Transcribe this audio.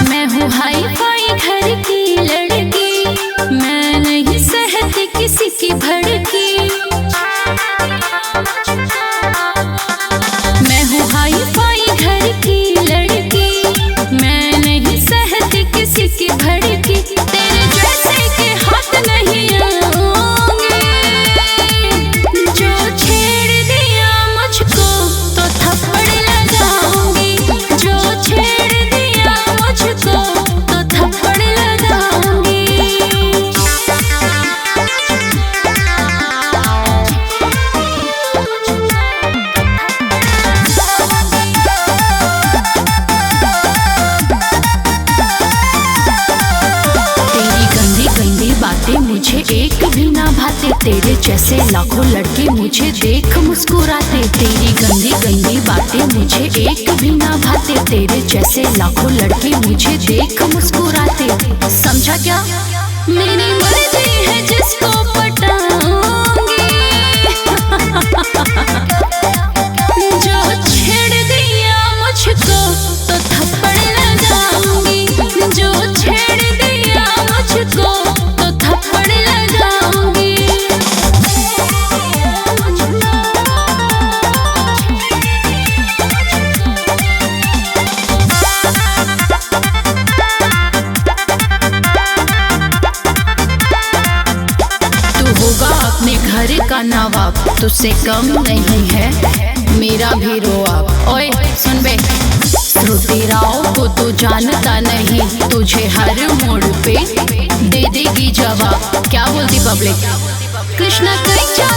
मैं हूँ hi fi घर की लड़की, मैं नहीं सहती किसी की भड़की। मैं हूँ हाई फाई घर की लड़की, मैं नहीं सहती किसी की भड़की। तेरे जैसे के हाथ नहीं आऊंगी, जो छेड़ दिया मुझको तो थप्पड़ लगाऊंगी। जो छेड़ दिया मुझको तो थप्पड़ लगाऊंगी। तेरी गंदी गंदी बातें मुझे एक भी ना भाते, तेरे जैसे लाखों लड़के मुझे देख मुस्कुराते। तेरी गंदी गंदी बातें मुझे एक भी ना भाते, तेरे जैसे लाखों लड़के मुझे देख मुस्कुराते। समझा क्या? मेरी मर्जी है जिसको पटाऊंगी। जो छेड़ दिया मुझको तो थप्पड़ लगाऊंगी। जो छेड़ दिया मुझको तो थप्पड़ लगाऊंगी। तू होगा अपने घर का नवाब, तुझसे कम नहीं है मेरा भी रोआब। ओए सुन बे, श्रुति राव को तू जानता नहीं, तुझे हर मोड़ पे दे देगी जवाब। क्या बोलती पब्लिक? कृष्णा कैचा